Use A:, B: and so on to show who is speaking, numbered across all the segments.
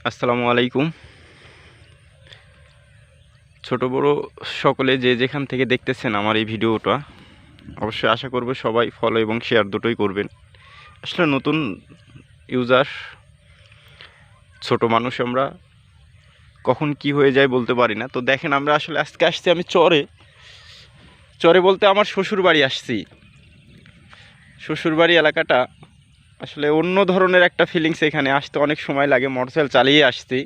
A: আসসালামু আলাইকুম। ছোট বড় সকলে যে যেখান থেকে দেখতেছেন আমার এই ভিডিওটা, অবশ্যই আশা করব সবাই ফলো এবং শেয়ার দুটোই করবেন। আসলে নতুন ইউজার, ছোট মানুষ আমরা, কখন কি হয়ে যায় বলতে পারি না। তো দেখেন, আমরা আসলে আজকে আসছি আমি চরে চরে বলতে আমার শ্বশুরবাড়ি আসছি। শ্বশুরবাড়ি এলাকাটা আসলে অন্য ধরনের একটা ফিলিংস। এখানে আসতে অনেক সময় লাগে, মোটরসাইকেল চালিয়ে আসছি।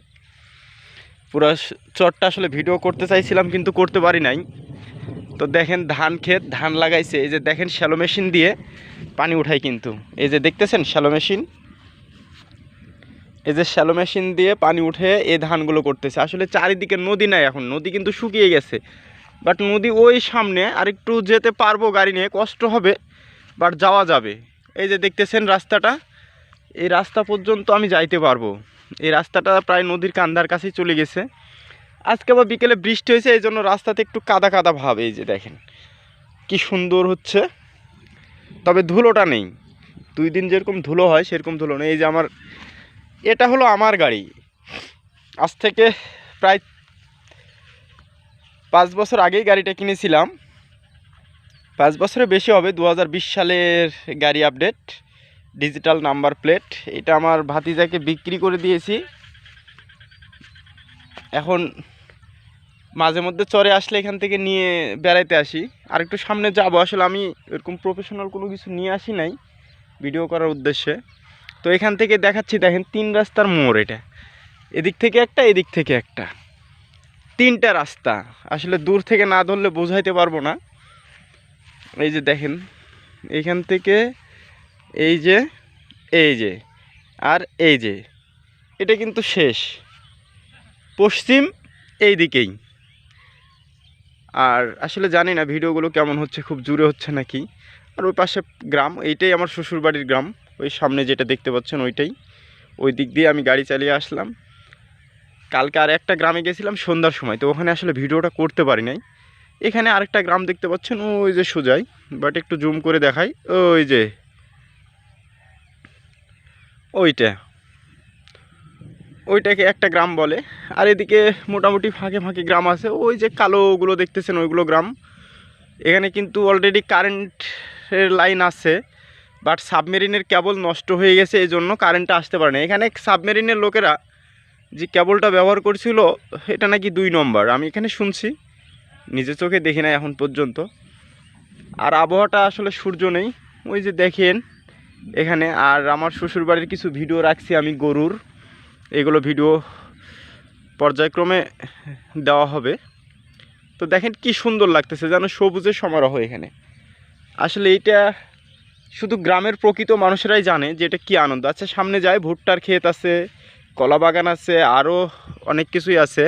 A: পুরো চরটা আসলে ভিডিও করতে চাইছিলাম কিন্তু করতে পারি নাই। তো দেখেন, ধান ক্ষেত, ধান লাগাইছে। এই যে দেখেন, শ্যালো মেশিন দিয়ে পানি উঠায় কিন্তু। এই যে দেখতেছেন শ্যালো মেশিন, এই যে শ্যালো মেশিন দিয়ে পানি উঠে এই ধানগুলো করতেছে। আসলে চারিদিকে নদী নাই, এখন নদী কিন্তু শুকিয়ে গেছে। বাট নদী ওই সামনে, আর একটু যেতে পারবো গাড়ি নিয়ে, কষ্ট হবে বাট যাওয়া যাবে। এই যে দেখতেছেন রাস্তাটা, এই রাস্তা পর্যন্ত আমি যাইতে পারবো। এই রাস্তাটা প্রায় নদীর কান্দার কাছেই চলে গেছে। আজকে আবার বিকেলে বৃষ্টি হয়েছে, এই জন্য রাস্তাতে একটু কাদা কাদা ভাব। এই যে দেখেন কি সুন্দর হচ্ছে, তবে ধুলোটা নেই। 2 দিন যেরকম ধুলো হয় সেরকম ধুলো নেই। এই যে এটা হলো আমার গাড়ি। আজ থেকে প্রায় 5 বছর আগেই গাড়িটা কিনেছিলাম। 5 বছরের বেশি হবে, 2020 সালের গাড়ি, আপডেট, ডিজিটাল নাম্বার প্লেট। এটা আমার ভাতিজাকে বিক্রি করে দিয়েছি। এখন মাঝে মধ্যে চরে আসলে এখান থেকে নিয়ে বেড়াইতে আসি। আর একটু সামনে যাব। আসলে আমি এরকম প্রফেশনাল কোনো কিছু নিয়ে আসি নাই ভিডিও করার উদ্দেশ্যে। তো এখান থেকে দেখাচ্ছি, দেখেন 3 রাস্তার মোড়। এটা এদিক থেকে একটা, এদিক থেকে একটা, 3টা রাস্তা। আসলে দূর থেকে না ধরলে বোঝাইতে পারবো না। এই যে দেখেন, এইখান থেকে এই যে, এই যে, আর এই যে, এটা কিন্তু শেষ পশ্চিম এই দিকেই। আর আসলে জানি না ভিডিওগুলো কেমন হচ্ছে, খুব জোরে হচ্ছে নাকি। আর ওই পাশে গ্রাম, এইটাই আমার শ্বশুরবাড়ির গ্রাম। ওই সামনে যেটা দেখতে পাচ্ছেন ওইটাই। ওই দিক দিয়ে আমি গাড়ি চালিয়ে আসলাম। কালকে আর একটা গ্রামে গেছিলাম সন্ধ্যার সময়, তো ওখানে আসলে ভিডিওটা করতে পারি নাই। এখানে আরেকটা গ্রাম দেখতে পাচ্ছেন, ওই যে সোজাই, বাট একটু জুম করে দেখাই। ওই যে ওইটা, ওইটাকে একটা গ্রাম বলে। আর এদিকে মোটামুটি ফাঁকে ফাঁকে গ্রাম আছে। ওই যে কালোগুলো দেখতেছেন ওইগুলো গ্রাম। এখানে কিন্তু অলরেডি কারেন্টের লাইন আছে, বাট সাবমেরিনের কেবল নষ্ট হয়ে গেছে, এই জন্য কারেন্টটা আসতে পারে না। এখানে সাবমেরিনের লোকেরা যে কেবলটা ব্যবহার করছিল, এটা নাকি 2 নম্বর, আমি এখানে শুনছি, নিজে চোখে দেখি না এখন পর্যন্ত। আর আবহাওয়াটা আসলে সূর্য নেই, ওই যে দেখেন এখানে। আর আমার শ্বশুরবাড়ির কিছু ভিডিও রাখছি আমি গরুর, এগুলো ভিডিও পর্যায়ক্রমে দেওয়া হবে। তো দেখেন কি সুন্দর লাগতেছে, যেন সবুজের সমারোহ এখানে। আসলে এইটা শুধু গ্রামের প্রকৃত মানুষেরাই জানে যে এটা কী আনন্দ। আচ্ছা, সামনে যায় ভুট্টার ক্ষেত আছে, কলা বাগান আছে, আরও অনেক কিছুই আছে।